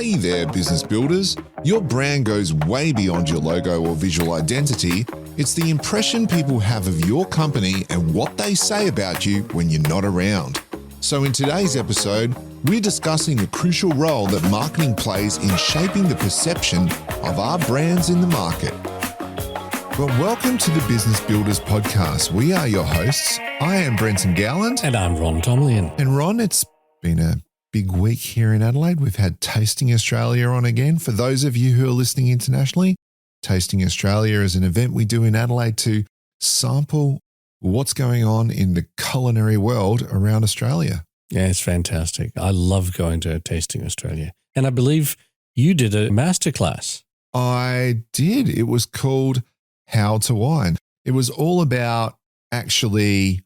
Hey there, business builders. Your brand goes way beyond your logo or visual identity. It's the impression people have of your company and what they say about you when you're not around. So in today's episode, we're discussing the crucial role that marketing plays in shaping the perception of our brands in the market. Well, welcome to the Business Builders Podcast. We are your hosts. I am Brenton Gowland. And I'm Ron Tomlin. And Ron, it's been a big week here in Adelaide. We've had Tasting Australia on again. For those of you who are listening internationally, Tasting Australia is an event we do in Adelaide to sample what's going on in the culinary world around Australia. Yeah, it's fantastic. I love going to Tasting Australia. And I believe you did a masterclass. I did. It was called How to Wine. It was all about actually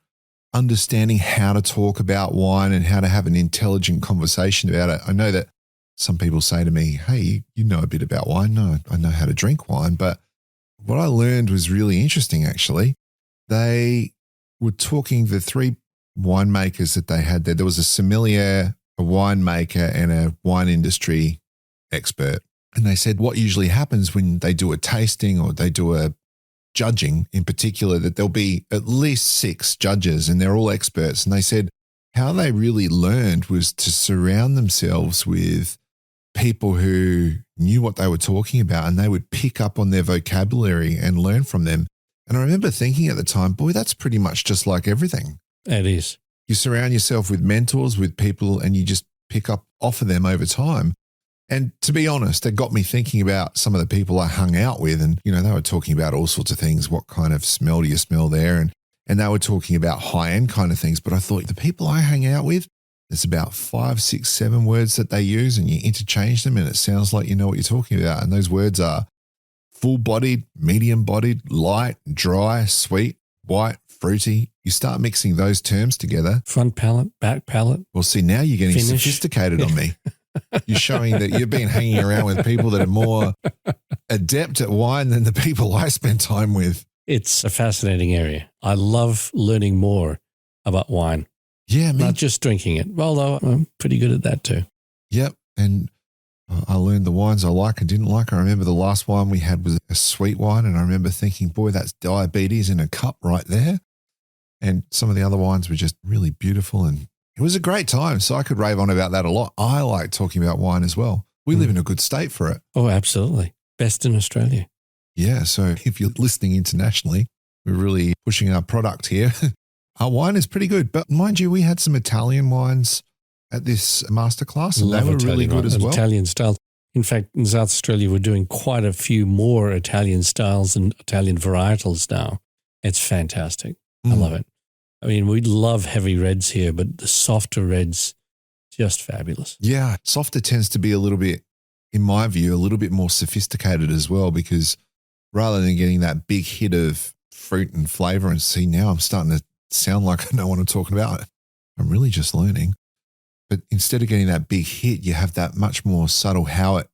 understanding how to talk about wine and how to have an intelligent conversation about it. I know that some people say to me, hey, you know a bit about wine. No, I know how to drink wine. But what I learned was really interesting, actually. They were talking, the three winemakers that they had there. There was a sommelier, a winemaker, and a wine industry expert. And they said what usually happens when they do a tasting or they do a judging in particular, that there'll be at least 6 judges and they're all experts. And they said how they really learned was to surround themselves with people who knew what they were talking about and they would pick up on their vocabulary and learn from them. And I remember thinking at the time, boy, that's pretty much just like everything. It is. You surround yourself with mentors, with people, and you just pick up off of them over time. And to be honest, it got me thinking about some of the people I hung out with. And, you know, they were talking about all sorts of things. What kind of smell do you smell there? And they were talking about high-end kind of things. But I thought the people I hang out with, there's about 5, 6, 7 words that they use and you interchange them and it sounds like you know what you're talking about. And those words are full-bodied, medium-bodied, light, dry, sweet, white, fruity. You start mixing those terms together. Front palate, back palate. Well, see, now you're getting sophisticated on me. You're showing that you've been hanging around with people that are more adept at wine than the people I spend time with. It's a fascinating area. I love learning more about wine. Yeah, not just drinking it, although I'm pretty good at that too. Yep. And I learned the wines I like and didn't like. I remember the last wine we had was a sweet wine. And I remember thinking, boy, that's diabetes in a cup right there. And some of the other wines were just really beautiful. And it was a great time. So I could rave on about that a lot. I like talking about wine as well. We live in a good state for it. Oh, absolutely. Best in Australia. Yeah. So if you're listening internationally, we're really pushing our product here. Our wine is pretty good. But mind you, we had some Italian wines at this masterclass and they were really good as well. Italian style. In fact, in South Australia, we're doing quite a few more Italian styles and Italian varietals now. It's fantastic. I love it. I mean, we love heavy reds here, but the softer reds, just fabulous. Yeah. Softer tends to be a little bit, in my view, a little bit more sophisticated as well, because rather than getting that big hit of fruit and flavor, and see, now I'm starting to sound like I know what I'm talking about. I'm really just learning. But instead of getting that big hit, you have that much more subtle how it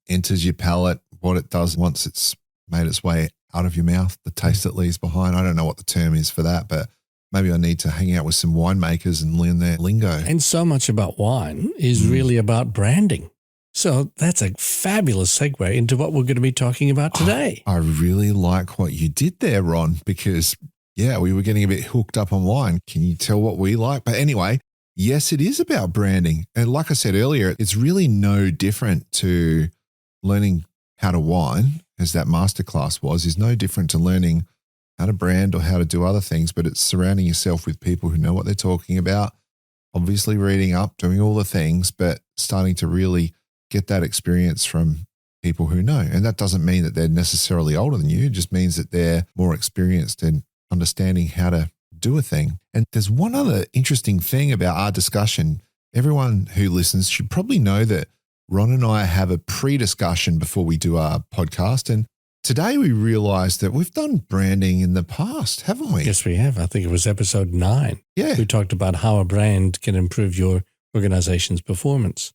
enters your palate, what it does once it's made its way out of your mouth, the taste it leaves behind. I don't know what the term is for that, but maybe I need to hang out with some winemakers and learn their lingo. And so much about wine is really about branding. So that's a fabulous segue into what we're going to be talking about today. I really like what you did there, Ron, because, yeah, we were getting a bit hooked up on wine. Can you tell what we like? But anyway, yes, it is about branding. And like I said earlier, it's really no different to learning how to wine, as that masterclass was, is no different to learning how to brand or how to do other things, but it's surrounding yourself with people who know what they're talking about, obviously reading up, doing all the things, but starting to really get that experience from people who know. And that doesn't mean that they're necessarily older than you. It just means that they're more experienced in understanding how to do a thing. And there's one other interesting thing about our discussion. Everyone who listens should probably know that Ron and I have a pre-discussion before we do our podcast. And today we realized that we've done branding in the past, haven't we? Yes, we have. I think it was episode 9. Yeah. We talked about how a brand can improve your organization's performance.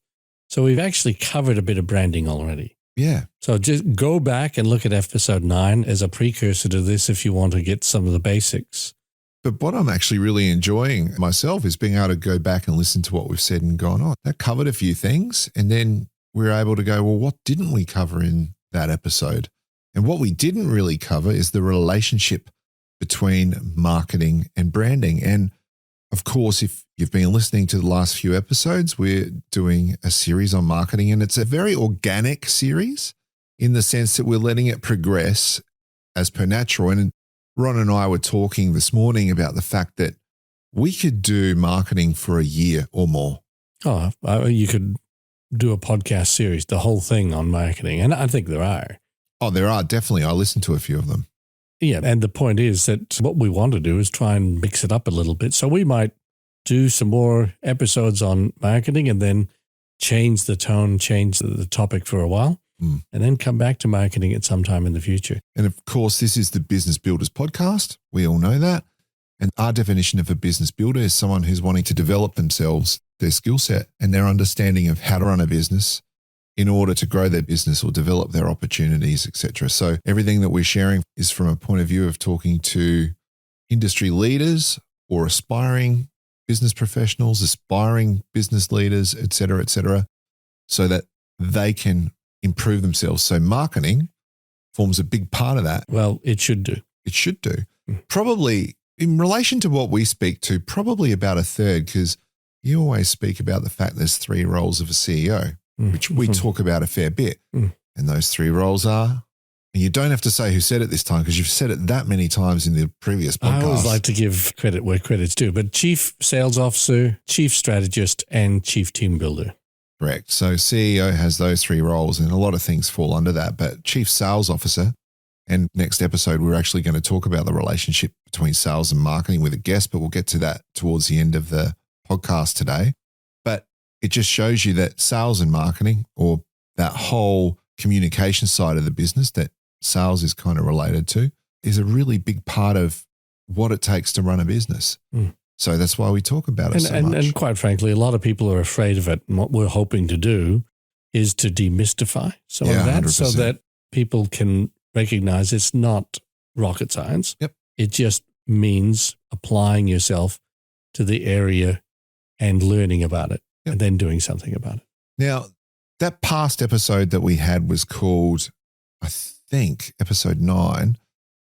So we've actually covered a bit of branding already. Yeah. So just go back and look at episode 9 as a precursor to this if you want to get some of the basics. But what I'm actually really enjoying myself is being able to go back and listen to what we've said and gone, oh, that covered a few things. And then we're able to go, well, what didn't we cover in that episode? And what we didn't really cover is the relationship between marketing and branding. And of course, if you've been listening to the last few episodes, we're doing a series on marketing, and it's a very organic series in the sense that we're letting it progress as per natural. And Ron and I were talking this morning about the fact that we could do marketing for a year or more. Oh, you could do a podcast series, the whole thing on marketing. And I think there are. Oh, there are, definitely. I listened to a few of them. Yeah. And the point is that what we want to do is try and mix it up a little bit. So we might do some more episodes on marketing and then change the tone, change the topic for a while, and then come back to marketing at some time in the future. And of course, this is the Business Builders Podcast. We all know that. And our definition of a business builder is someone who's wanting to develop themselves, their skill set, and their understanding of how to run a business in order to grow their business or develop their opportunities, etc. So everything that we're sharing is from a point of view of talking to industry leaders or aspiring business professionals, aspiring business leaders, etc., so that they can improve themselves. So marketing forms a big part of that. Well, it should do. It should do. Probably in relation to what we speak to, probably about a third, because you always speak about the fact there's 3 roles of a CEO, which we talk about a fair bit. And those 3 roles are, and you don't have to say who said it this time because you've said it that many times in the previous podcast. I always like to give credit where credit's due, but Chief Sales Officer, Chief Strategist, and Chief Team Builder. Correct. So CEO has those 3 roles, and a lot of things fall under that. But Chief Sales Officer, and next episode, we're actually going to talk about the relationship between sales and marketing with a guest, but we'll get to that towards the end of the podcast today. But it just shows you that sales and marketing, or that whole communication side of the business that sales is kind of related to, is a really big part of what it takes to run a business. So that's why we talk about it so much. And quite frankly, a lot of people are afraid of it. And what we're hoping to do is to demystify some of that 100%. so that people can recognize it's not rocket science. Yep. It just means applying yourself to the area and learning about it and then doing something about it. Now, that past episode that we had was called, I think, episode 9,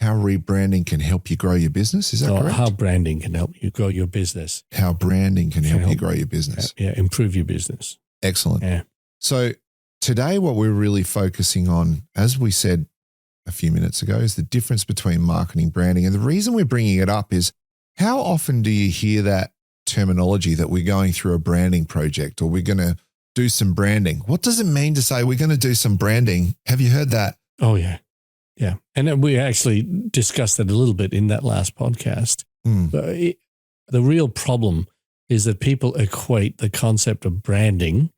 How Rebranding Can Help You Grow Your Business. Is that correct? How branding can help you grow your business. How branding can help you grow your business. Yeah, improve your business. Excellent. Yeah. So today what we're really focusing on, as we said a few minutes ago, is the difference between marketing and branding. And the reason we're bringing it up is, how often do you hear that terminology that we're going through a branding project or we're going to do some branding? What does it mean to say we're going to do some branding? Have you heard that? Oh, yeah. Yeah. And then we actually discussed that a little bit in that last podcast. The real problem is that people equate the concept of branding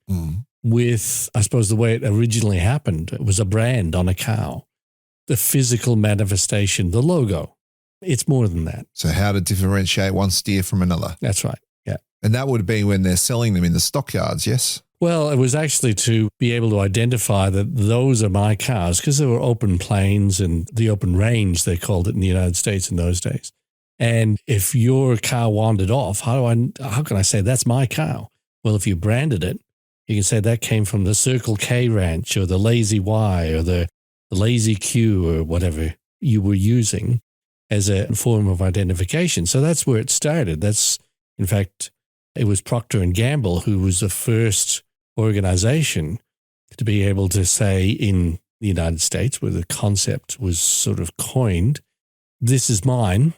with, I suppose, the way it originally happened. It was a brand on a cow, the physical manifestation, the logo. It's more than that. So how to differentiate one steer from another. That's right. Yeah. And that would be when they're selling them in the stockyards, yes? Well, it was actually to be able to identify that those are my cows, because there were open plains and the open range, they called it in the United States in those days. And if your cow wandered off, how can I say that's my cow? Well, if you branded it, you can say that came from the Circle K Ranch or the Lazy Y or the Lazy Q or whatever you were using as a form of identification. So that's where it started. That's, in fact, it was Procter & Gamble who was the first organization to be able to say in the United States, where the concept was sort of coined, this is mine.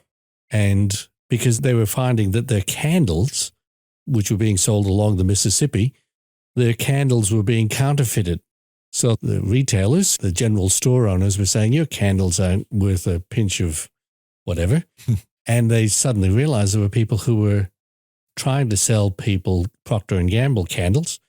And because they were finding that their candles, which were being sold along the Mississippi, their candles were being counterfeited. So the retailers, the general store owners were saying, your candles aren't worth a pinch of whatever. And they suddenly realized there were people who were trying to sell people Procter & Gamble candles.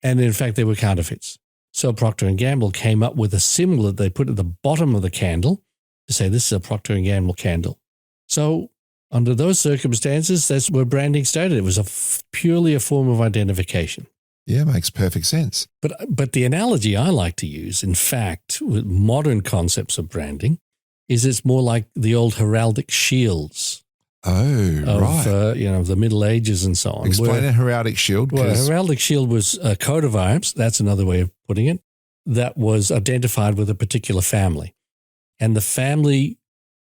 And in fact, they were counterfeits. So Procter & Gamble came up with a symbol that they put at the bottom of the candle to say, this is a Procter & Gamble candle. So under those circumstances, that's where branding started. It was purely a form of identification. Yeah, makes perfect sense. But the analogy I like to use, in fact, with modern concepts of branding, is it's more like the old heraldic shields. Oh, right. of the Middle Ages and so on. Explain a heraldic shield. Well, a heraldic shield was a coat of arms. That's another way of putting it. That was identified with a particular family. And the family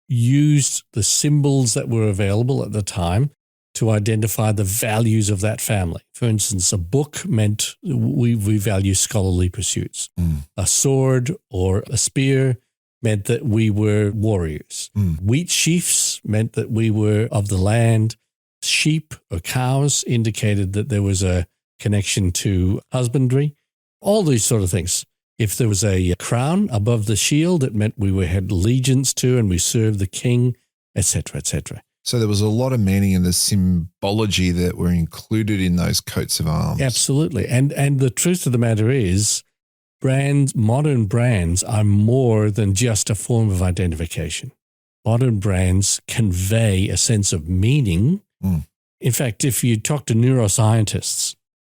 used the symbols that were available at the time to identify the values of that family. For instance, a book meant we value scholarly pursuits. A sword or a spear meant that we were warriors. Wheat sheafs meant that we were of the land. Sheep or cows indicated that there was a connection to husbandry. All these sort of things. If there was a crown above the shield, it meant we had allegiance to and we served the king, etc., etc. So there was a lot of meaning in the symbology that were included in those coats of arms. Absolutely. And the truth of the matter is, modern brands are more than just a form of identification. Modern brands convey a sense of meaning. In fact, if you talk to neuroscientists,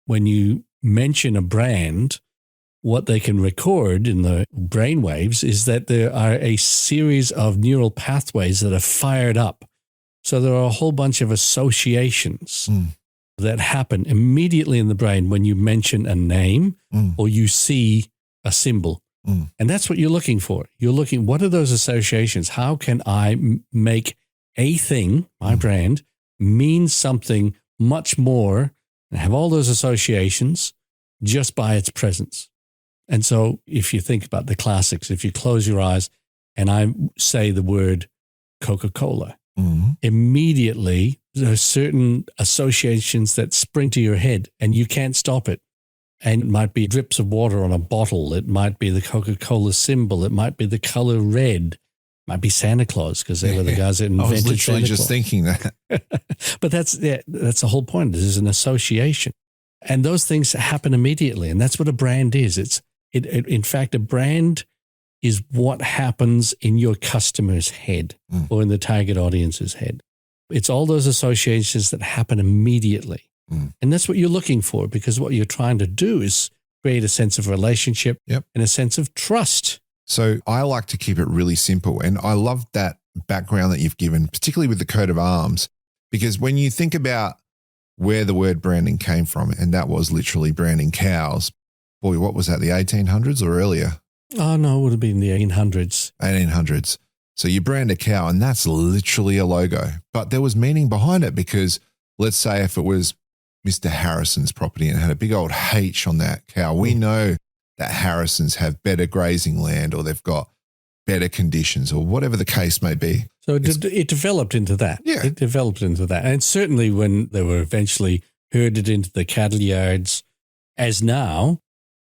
when you mention a brand, what they can record in the brainwaves is that there are a series of neural pathways that are fired up. So there are a whole bunch of associations that happen immediately in the brain when you mention a name or you see a symbol. And that's what you're looking for. You're looking, what are those associations? How can I make a thing, my brand, mean something much more and have all those associations just by its presence? And so if you think about the classics, if you close your eyes and I say the word Coca-Cola, immediately there are certain associations that spring to your head and you can't stop it. And it might be drips of water on a bottle. It might be the Coca-Cola symbol. It might be the color red. It might be Santa Claus because they were the guys that invented I was literally Santa just Claus. thinking that. But that's the whole point. This is an association. And those things happen immediately. And that's what a brand is. In fact, a brand is what happens in your customer's head or in the target audience's head. It's all those associations that happen immediately. And that's what you're looking for, because what you're trying to do is create a sense of relationship and a sense of trust. So I like to keep it really simple. And I love that background that you've given, particularly with the coat of arms, because when you think about where the word branding came from, and that was literally branding cows, boy, what was that, the 1800s or earlier? Oh, no, it would have been the 1800s. 1800s. So you brand a cow and that's literally a logo. But there was meaning behind it because let's say if it was Mr. Harrison's property and it had a big old H on that cow, we know that Harrisons have better grazing land or they've got better conditions or whatever the case may be. So it developed into that. Yeah. It developed into that. And certainly when they were eventually herded into the cattle yards, as now,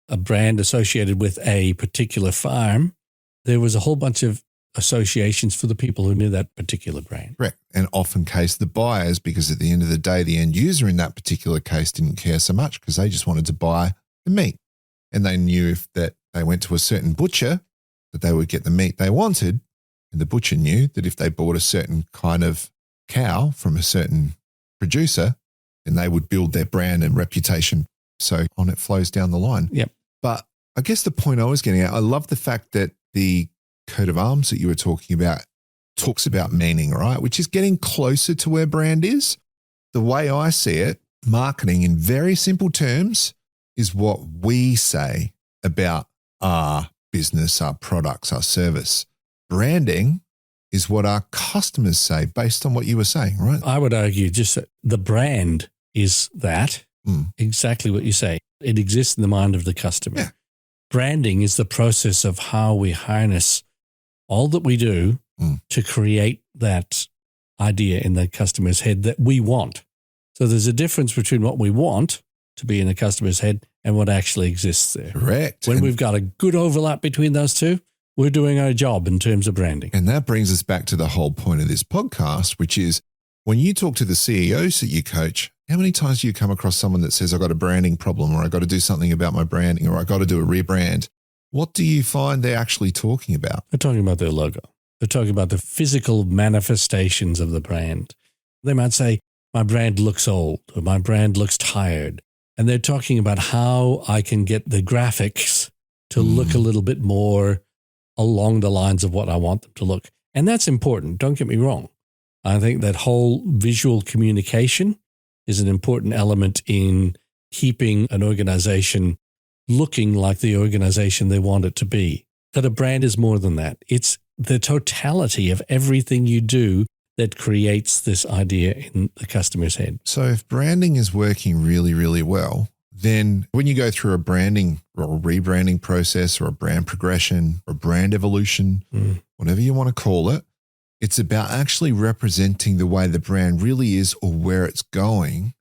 a brand associated with a particular farm, there was a whole bunch of associations for the people who knew that particular brand. Correct. And often case the buyers, because at the end of the day, the end user in that particular case didn't care so much because they just wanted to buy the meat. And they knew if that they went to a certain butcher that they would get the meat they wanted. And the butcher knew that if they bought a certain kind of cow from a certain producer, then they would build their brand and reputation. So on it flows down the line. Yep. But I guess the point I was getting at, I love the fact that the coat of arms that you were talking about talks about meaning, right? Which is getting closer to where brand is. The way I see it, marketing in very simple terms is what we say about our business, our products, our service. Branding is what our customers say based on what you were saying, right? I would argue just that the brand is that, exactly what you say. It exists in the mind of the customer. Yeah. Branding is the process of how we harness all that we do to create that idea in the customer's head that we want. So there's a difference between what we want to be in the customer's head and what actually exists there. Correct. When we've got a good overlap between those two, we're doing our job in terms of branding. And that brings us back to the whole point of this podcast, which is when you talk to the CEOs that you coach, how many times do you come across someone that says, I've got a branding problem or I've got to do something about my branding or I've got to do a rebrand? What do you find they're actually talking about? They're talking about their logo. They're talking about the physical manifestations of the brand. They might say, my brand looks old or my brand looks tired. And they're talking about how I can get the graphics to look a little bit more along the lines of what I want them to look. And that's important. Don't get me wrong. I think that whole visual communication is an important element in keeping an organization looking like the organization they want it to be. But a brand is more than that. It's the totality of everything you do that creates this idea in the customer's head. So if branding is working really, really well, then when you go through a branding or a rebranding process or a brand progression or brand evolution, whatever you want to call it, it's about actually representing the way the brand really is or where it's going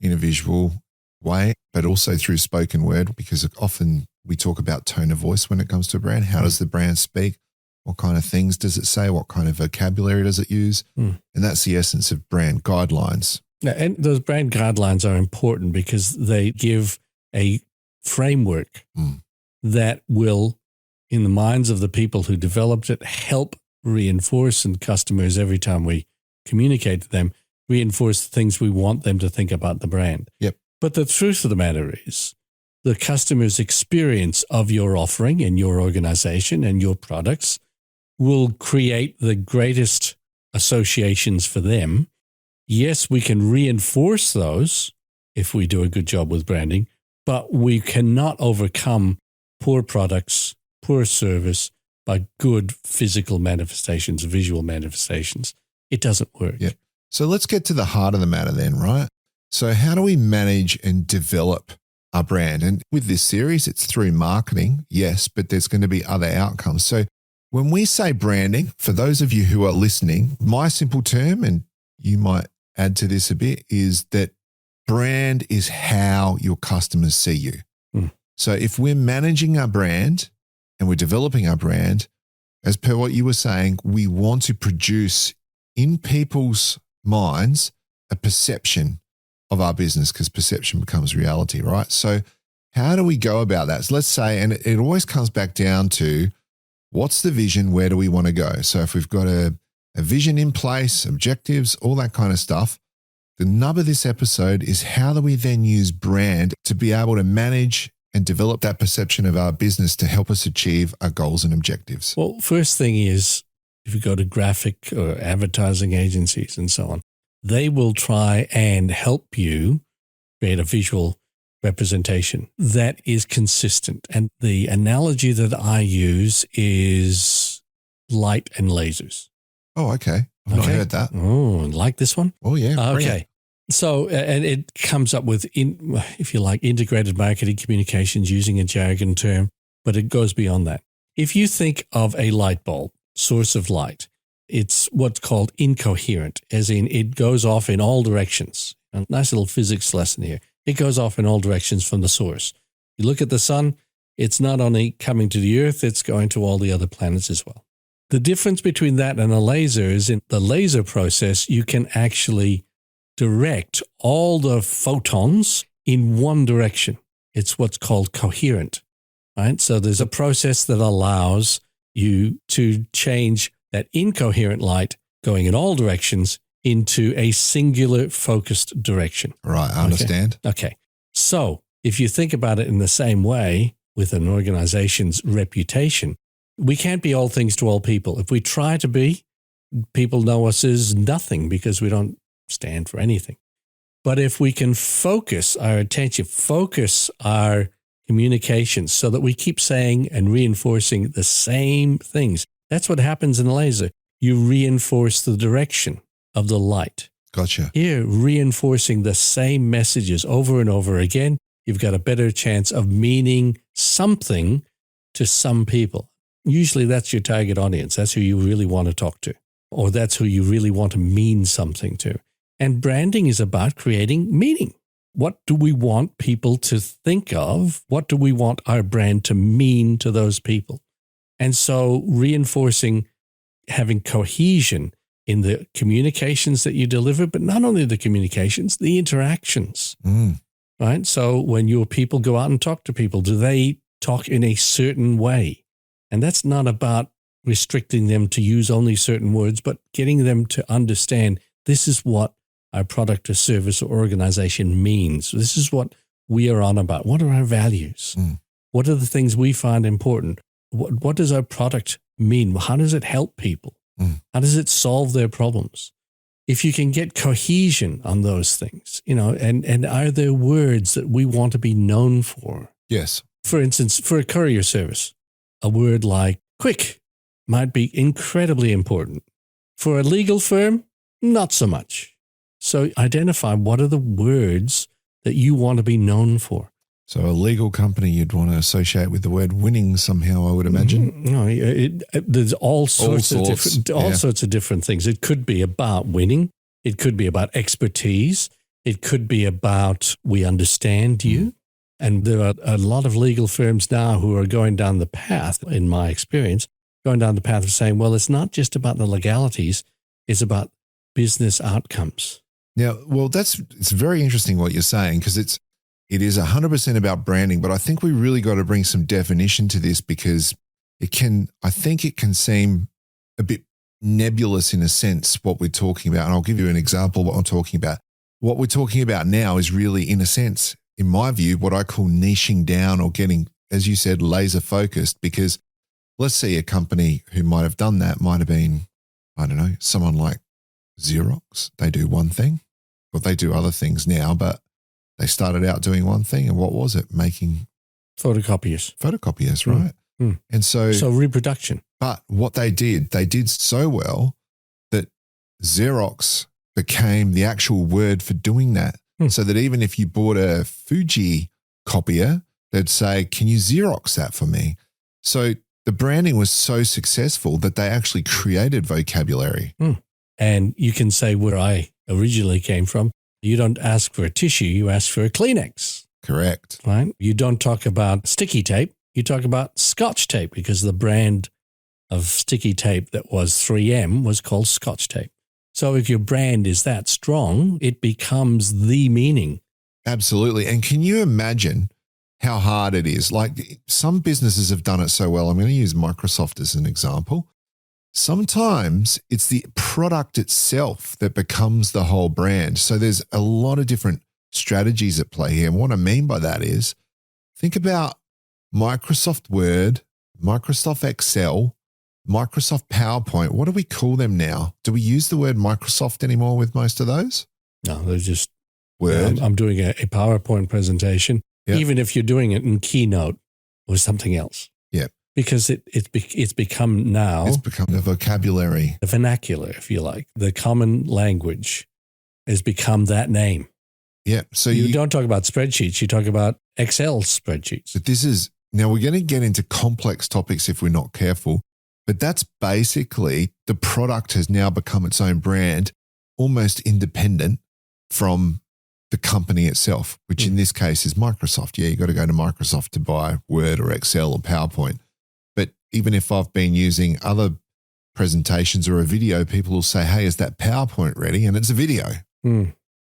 in a visual way, but also through spoken word, because often we talk about tone of voice when it comes to a brand. How does the brand speak? What kind of things does it say? What kind of vocabulary does it use? And that's the essence of brand guidelines. Yeah, and those brand guidelines are important because they give a framework that will, in the minds of the people who developed it, help reinforce in customers every time we communicate to them, reinforce the things we want them to think about the brand. Yep. But the truth of the matter is the customer's experience of your offering and your organization and your products will create the greatest associations for them. Yes, we can reinforce those if we do a good job with branding, but we cannot overcome poor products, poor service by good physical manifestations, visual manifestations. It doesn't work. Yeah. So let's get to the heart of the matter then, right? So how do we manage and develop our brand? And with this series, it's through marketing, yes, but there's going to be other outcomes. So when we say branding, for those of you who are listening, my simple term, and you might add to this a bit, is that brand is how your customers see you. So if we're managing our brand and we're developing our brand, as per what you were saying, we want to produce in people's minds a perception of our business, because perception becomes reality, right? So how do we go about that? So let's say, and it always comes back down to what's the vision? Where do we want to go? So if we've got a vision in place, objectives, all that kind of stuff, the nub of this episode is how do we then use brand to be able to manage and develop that perception of our business to help us achieve our goals and objectives? Well, first thing is, if you go to graphic or advertising agencies and so on, they will try and help you create a visual representation that is consistent. And the analogy that I use is light and lasers. Oh, okay. I've not heard that. Oh, like this one? Oh, yeah. Okay. So, and it comes up with, if you like, integrated marketing communications using a jargon term, but it goes beyond that. If you think of a light bulb, source of light, it's what's called incoherent, as in it goes off in all directions. A nice little physics lesson here. It goes off in all directions from the source. You look at the sun, it's not only coming to the earth, it's going to all the other planets as well. The difference between that and a laser is in the laser process, you can actually direct all the photons in one direction. It's what's called coherent, right? So there's a process that allows you to change that incoherent light going in all directions into a singular focused direction. Right, I understand. Okay. So if you think about it in the same way with an organization's reputation, we can't be all things to all people. If we try to be, people know us as nothing because we don't stand for anything. But if we can focus our attention, focus our communications so that we keep saying and reinforcing the same things, that's what happens in a laser. You reinforce the direction of the light. Gotcha. Here, reinforcing the same messages over and over again, you've got a better chance of meaning something to some people. Usually that's your target audience. That's who you really want to talk to, or that's who you really want to mean something to. And branding is about creating meaning. What do we want people to think of? What do we want our brand to mean to those people? And so reinforcing, having cohesion in the communications that you deliver, but not only the communications, the interactions, right? So when your people go out and talk to people, do they talk in a certain way? And that's not about restricting them to use only certain words, but getting them to understand this is what our product or service or organization means. This is what we are on about. What are our values? What are the things we find important? What does our product mean? How does it help people? How does it solve their problems? if you can get cohesion on those things, and are there words that we want to be known for? Yes. For instance, for a courier service, a word like quick might be incredibly important. For a legal firm, not so much. So identify what are the words that you want to be known for. So a legal company you'd want to associate with the word winning somehow, I would imagine. No, there's all sorts of different things. It could be about winning. It could be about expertise. It could be about we understand you. And there are a lot of legal firms now who are going down the path, in my experience, going down the path of saying, well, it's not just about the legalities, it's about business outcomes. Now, well, it's very interesting what you're saying, because it is 100% about branding, but I think we really got to bring some definition to this, because I think it can seem a bit nebulous in a sense what we're talking about. And I'll give you an example of what I'm talking about. What we're talking about now is really, in a sense, in my view, what I call niching down or getting, as you said, laser focused, because let's see, a company who might have done that might have been, I don't know, someone like Xerox. They do one thing. Well, they do other things now, but they started out doing one thing. And what was it? Making photocopiers, right? And so reproduction. But what they did so well that Xerox became the actual word for doing that. So that even if you bought a Fuji copier, they'd say, can you Xerox that for me? So the branding was so successful that they actually created vocabulary. And you can say where I originally came from, you don't ask for a tissue, you ask for a Kleenex. Correct. Right? You don't talk about sticky tape, you talk about Scotch tape, because the brand of sticky tape that was 3M was called Scotch tape. So if your brand is that strong, it becomes the meaning. Absolutely. And can you imagine how hard it is? Like, some businesses have done it so well. I'm going to use Microsoft as an example. Sometimes it's the product itself that becomes the whole brand. So there's a lot of different strategies at play here. And what I mean by that is, think about Microsoft Word, Microsoft Excel, Microsoft PowerPoint. What do we call them now? Do we use the word Microsoft anymore with most of those? No, they're just Word. I'm doing a PowerPoint presentation, even if you're doing it in Keynote or something else. Yeah. Because it's become now. It's become the vocabulary. The vernacular, if you like. The common language has become that name. Yeah. So you don't talk about spreadsheets, you talk about Excel spreadsheets. But now we're going to get into complex topics if we're not careful. But that's basically, the product has now become its own brand, almost independent from the company itself, which in this case is Microsoft. Yeah, you got to go to Microsoft to buy Word or Excel or PowerPoint. But even if I've been using other presentations or a video, people will say, hey, is that PowerPoint ready? And it's a video.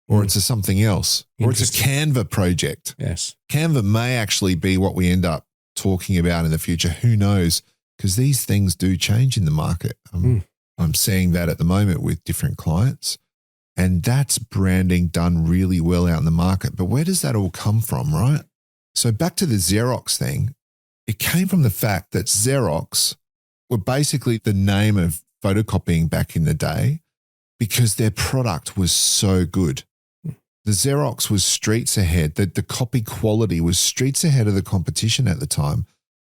Or it's a something else. Or it's a Canva project. Yes. Canva may actually be what we end up talking about in the future. Who knows? Because these things do change in the market. I'm seeing that at the moment with different clients. And that's branding done really well out in the market. But where does that all come from, right? So back to the Xerox thing, it came from the fact that Xerox were basically the name of photocopying back in the day because their product was so good. The Xerox was streets ahead. The copy quality was streets ahead of the competition at the time.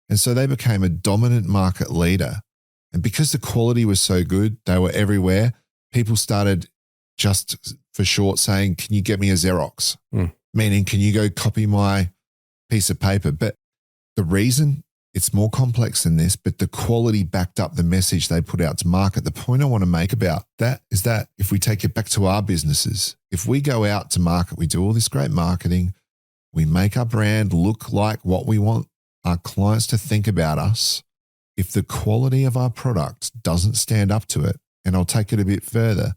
And so they became a dominant market leader. And because the quality was so good, they were everywhere. People started just for short saying, can you get me a Xerox? Meaning, can you go copy my piece of paper? But the reason, it's more complex than this, but the quality backed up the message they put out to market. The point I want to make about that is that if we take it back to our businesses, if we go out to market, we do all this great marketing, we make our brand look like what we want our clients to think about us. If the quality of our product doesn't stand up to it, and I'll take it a bit further,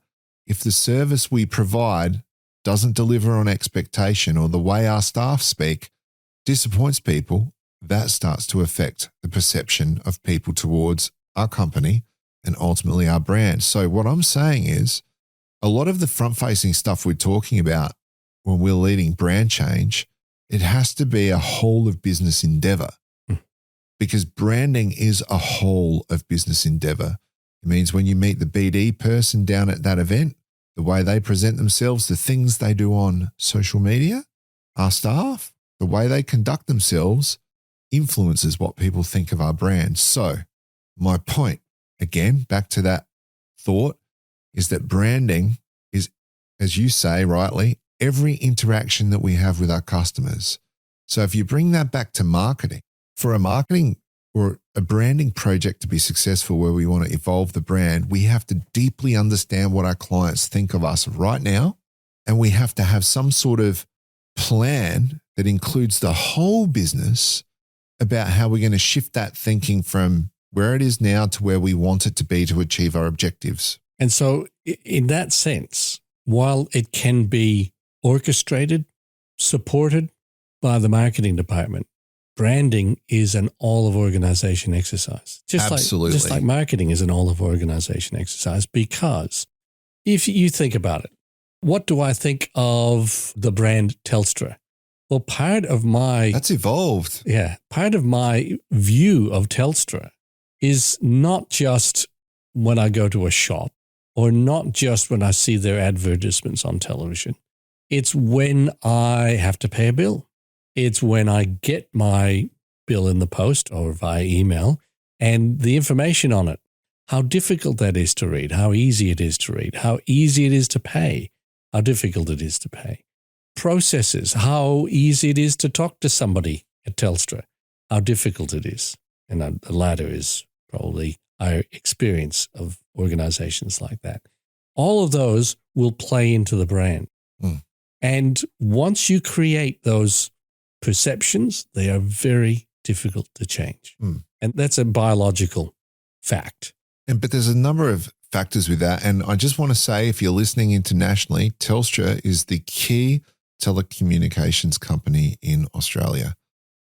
if the service we provide doesn't deliver on expectation, or the way our staff speak disappoints people, that starts to affect the perception of people towards our company and ultimately our brand. So what I'm saying is, a lot of the front-facing stuff we're talking about when we're leading brand change, it has to be a whole of business endeavor, because branding is a whole of business endeavor. It means when you meet the BD person down at that event, the way they present themselves, the things they do on social media, our staff, the way they conduct themselves influences what people think of our brand. So my point, again, back to that thought, is that branding is, as you say rightly, every interaction that we have with our customers. So if you bring that back to marketing, for a marketing or a branding project to be successful where we want to evolve the brand, we have to deeply understand what our clients think of us right now. And we have to have some sort of plan that includes the whole business about how we're going to shift that thinking from where it is now to where we want it to be to achieve our objectives. And so in that sense, while it can be orchestrated, supported by the marketing department, branding is an all-of-organization exercise. Absolutely. Just like marketing is an all-of-organization exercise, because if you think about it, what do I think of the brand Telstra? Well, That's evolved. Yeah, part of my view of Telstra is not just when I go to a shop or not just when I see their advertisements on television. It's when I have to pay a bill. It's when I get my bill in the post or via email and the information on it, how difficult that is to read, how easy it is to read, how easy it is to pay, how difficult it is to pay. Processes, how easy it is to talk to somebody at Telstra, how difficult it is. And the latter is probably our experience of organizations like that. All of those will play into the brand. Mm. And once you create those perceptions, they are very difficult to change. Mm. And that's a biological fact. But there's a number of factors with that. And I just want to say, if you're listening internationally, Telstra is the key telecommunications company in Australia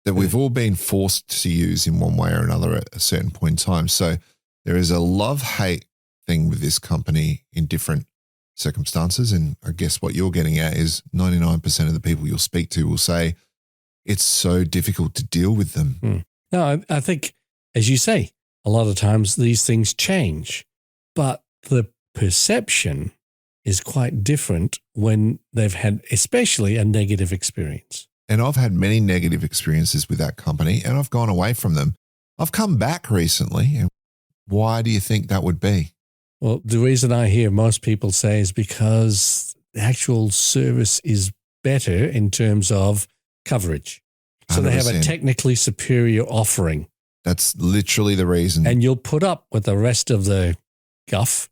that we've all been forced to use in one way or another at a certain point in time. So there is a love-hate thing with this company in different circumstances. And I guess what you're getting at is 99% of the people you'll speak to will say it's so difficult to deal with them. Mm. No, I think, as you say, a lot of times these things change, but the perception is quite different when they've had especially a negative experience. And I've had many negative experiences with that company and I've gone away from them. I've come back recently. And why do you think that would be? Well, the reason I hear most people say is because the actual service is better in terms of coverage. So 100%. They have a technically superior offering. That's literally the reason. And you'll put up with the rest of the guff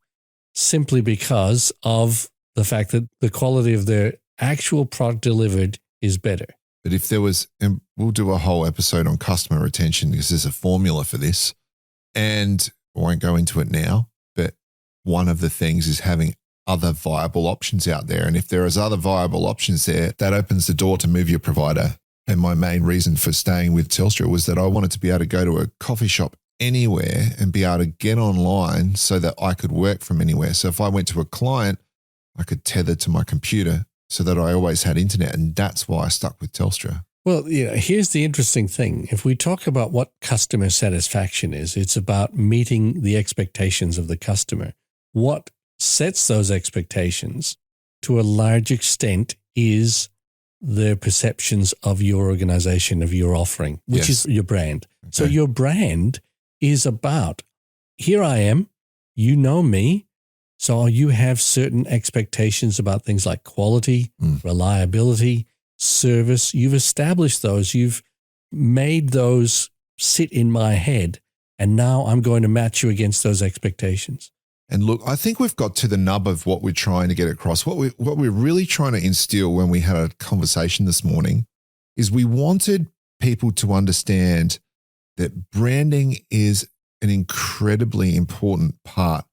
simply because of the fact that the quality of their actual product delivered is better. But if there was, and we'll do a whole episode on customer retention because there's a formula for this, and I won't go into it now, but one of the things is having other viable options out there. And if there is other viable options there, that opens the door to move your provider. And my main reason for staying with Telstra was that I wanted to be able to go to a coffee shop anywhere and be able to get online so that I could work from anywhere. So if I went to a client, I could tether to my computer so that I always had internet. And that's why I stuck with Telstra. Well, here's the interesting thing. If we talk about what customer satisfaction is, it's about meeting the expectations of the customer. What sets those expectations to a large extent is the perceptions of your organization, of your offering, which is your brand. Okay. So your brand is about, here I am, you know me, so you have certain expectations about things like quality, reliability, service. You've established those. You've made those sit in my head, and now I'm going to match you against those expectations. And look, I think we've got to the nub of what we're trying to get across. What we're really trying to instill when we had a conversation this morning is we wanted people to understand that branding is an incredibly important part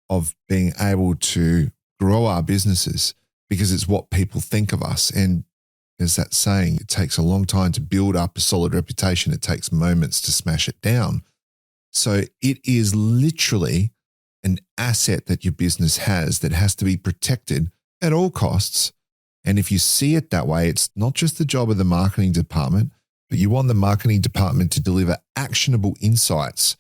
of being able to grow our businesses because it's what people think of us. And there's that saying, it takes a long time to build up a solid reputation. It takes moments to smash it down. So it is literally an asset that your business has that has to be protected at all costs. And if you see it that way, it's not just the job of the marketing department, but you want the marketing department to deliver actionable insights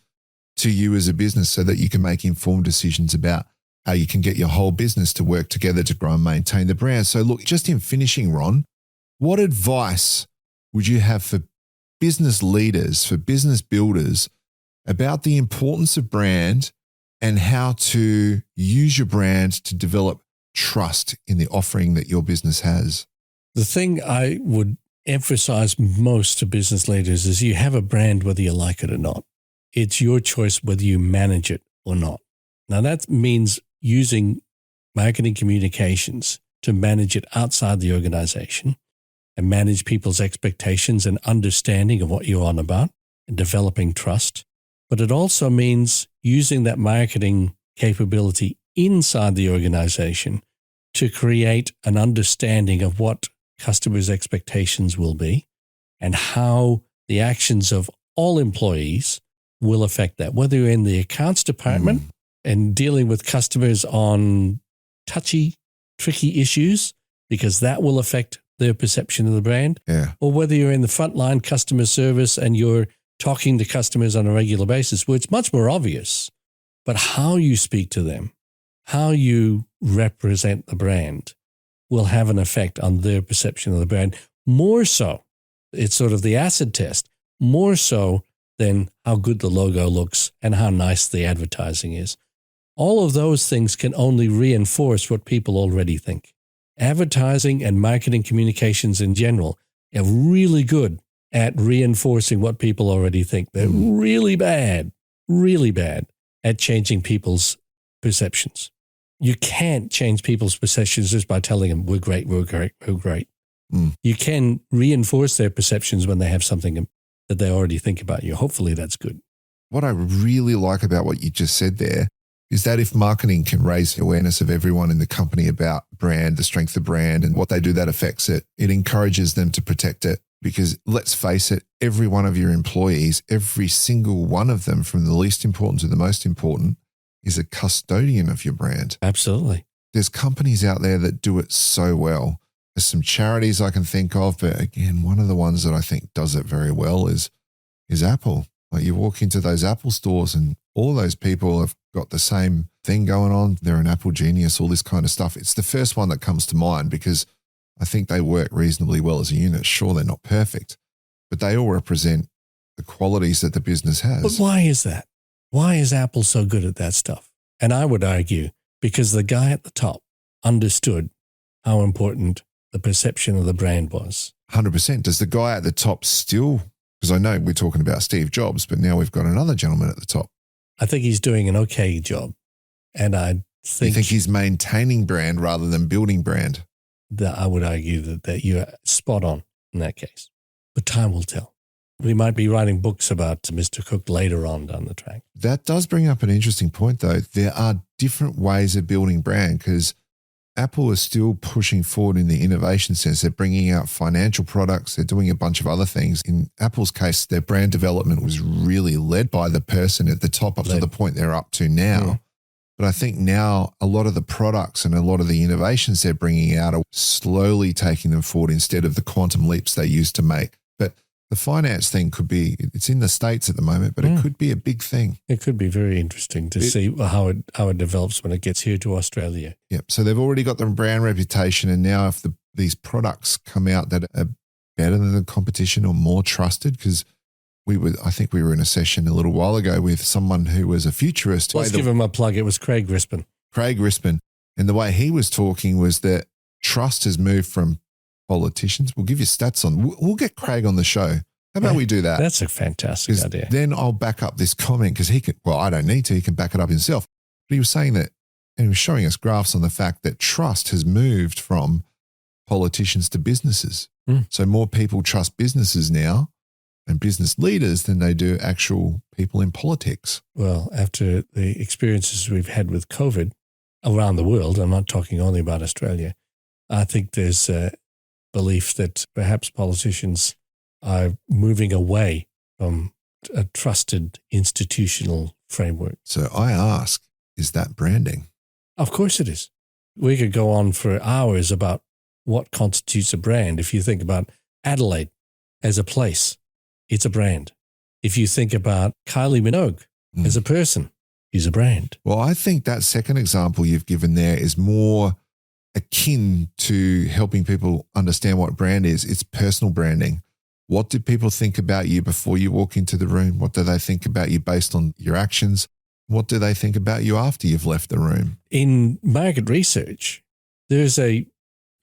to you as a business so that you can make informed decisions about how you can get your whole business to work together to grow and maintain the brand. So look, just in finishing, Ron, what advice would you have for business leaders, for business builders about the importance of brand and how to use your brand to develop trust in the offering that your business has? The thing I would emphasize most to business leaders is you have a brand whether you like it or not. It's your choice whether you manage it or not. Now that means using marketing communications to manage it outside the organization and manage people's expectations and understanding of what you're on about and developing trust. But it also means using that marketing capability inside the organization to create an understanding of what customers' expectations will be and how the actions of all employees will affect that, whether you're in the accounts department and dealing with customers on touchy, tricky issues, because that will affect their perception of the brand, or whether you're in the frontline customer service and you're talking to customers on a regular basis, where it's much more obvious, but how you speak to them, how you represent the brand will have an effect on their perception of the brand. More so, it's sort of the acid test, more so than how good the logo looks and how nice the advertising is. All of those things can only reinforce what people already think. Advertising and marketing communications in general are really good at reinforcing what people already think. They're really bad at changing people's perceptions. You can't change people's perceptions just by telling them, we're great, we're great, we're great. You can reinforce their perceptions when they have something that they already think about you. Hopefully that's good. What I really like about what you just said there is that if marketing can raise awareness of everyone in the company about brand, the strength of brand and what they do that affects it, it encourages them to protect it. Because let's face it, every one of your employees, every single one of them, from the least important to the most important, is a custodian of your brand. Absolutely. There's companies out there that do it so well. There's some charities I can think of, but again, one of the ones that I think does it very well is Apple. Like you walk into those Apple stores and all those people have got the same thing going on. They're an Apple genius, all this kind of stuff. It's the first one that comes to mind because I think they work reasonably well as a unit. Sure, they're not perfect, but they all represent the qualities that the business has. But why is that? Why is Apple so good at that stuff? And I would argue because the guy at the top understood how important the perception of the brand was. 100%. Does the guy at the top still, because I know we're talking about Steve Jobs, but now we've got another gentleman at the top. I think he's doing an okay job. And I think... You think he's maintaining brand rather than building brand? That I would argue that you're spot on in that case. But time will tell. We might be writing books about Mr. Cook later on down the track. That does bring up an interesting point, though. There are different ways of building brand because Apple is still pushing forward in the innovation sense. They're bringing out financial products. They're doing a bunch of other things. In Apple's case, their brand development was really led by the person at the top up to the point they're up to now. Yeah. But I think now a lot of the products and a lot of the innovations they're bringing out are slowly taking them forward instead of the quantum leaps they used to make. But the finance thing could be, it's in the States at the moment, but it could be a big thing. It could be very interesting to see how it develops when it gets here to Australia. Yep. So they've already got the brand reputation, and now if these products come out that are better than the competition or more trusted, because I think we were in a session a little while ago with someone who was a futurist. Let's give him a plug. It was Craig Rispin. And the way he was talking was that trust has moved from politicians. We'll give you stats on. We'll get Craig on the show. How about we do that? That's a fantastic idea. Then I'll back up this comment because he can, well, I don't need to. He can back it up himself. But he was saying that, and he was showing us graphs on the fact that trust has moved from politicians to businesses. So more people trust businesses now and business leaders than they do actual people in politics. Well, after the experiences we've had with COVID around the world, I'm not talking only about Australia, I think there's a belief that perhaps politicians are moving away from a trusted institutional framework. So I ask, is that branding? Of course it is. We could go on for hours about what constitutes a brand. If you think about Adelaide as a place, it's a brand. If you think about Kylie Minogue as a person, is a brand. Well, I think that second example you've given there is more akin to helping people understand what brand is. It's personal branding. What do people think about you before you walk into the room? What do they think about you based on your actions? What do they think about you after you've left the room? In market research, there's a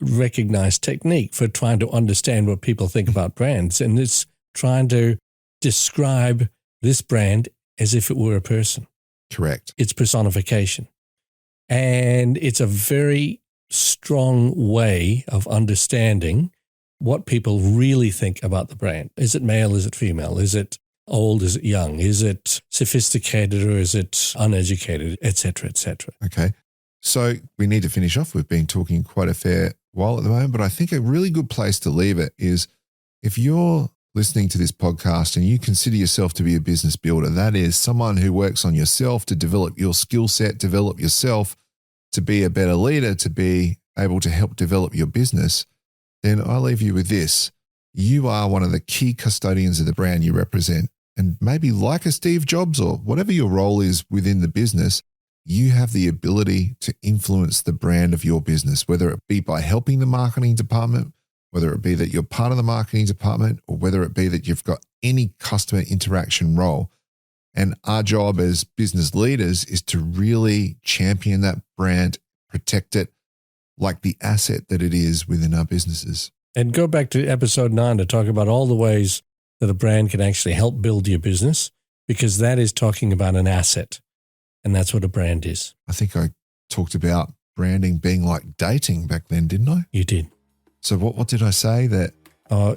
recognized technique for trying to understand what people think about brands, and it's trying to describe this brand as if it were a person. Correct. It's personification. And it's a very strong way of understanding what people really think about the brand. Is it male? Is it female? Is it old? Is it young? Is it sophisticated or is it uneducated, et cetera, et cetera? Okay. So we need to finish off. We've been talking quite a fair while at the moment, but I think a really good place to leave it is if you're listening to this podcast and you consider yourself to be a business builder, that is someone who works on yourself to develop your skill set, develop yourself to be a better leader, to be able to help develop your business, then I leave you with this. You are one of the key custodians of the brand you represent. And maybe like a Steve Jobs or whatever your role is within the business, you have the ability to influence the brand of your business, whether it be by helping the marketing department, whether it be that you're part of the marketing department, or whether it be that you've got any customer interaction role. And our job as business leaders is to really champion that brand, protect it like the asset that it is within our businesses. And go back to episode 9 to talk about all the ways that a brand can actually help build your business, because that is talking about an asset. And that's what a brand is. I think I talked about branding being like dating back then, didn't I? You did. So what did I say? That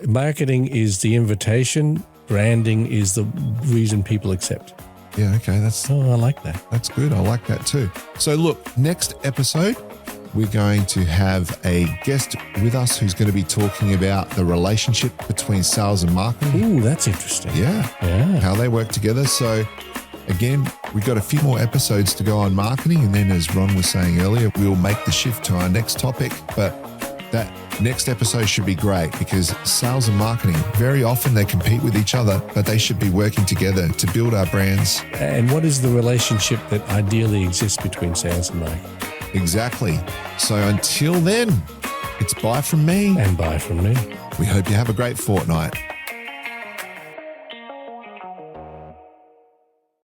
marketing is the invitation. Branding is the reason people accept. Yeah, okay. I like that. That's good. I like that too. So look, next episode, we're going to have a guest with us who's going to be talking about the relationship between sales and marketing. Ooh, that's interesting. Yeah. How they work together. So again, we've got a few more episodes to go on marketing. And then as Ron was saying earlier, we'll make the shift to our next topic. But that next episode should be great because sales and marketing, very often they compete with each other, but they should be working together to build our brands. And what is the relationship that ideally exists between sales and marketing? Exactly. So until then, it's bye from me. And bye from me. We hope you have a great fortnight.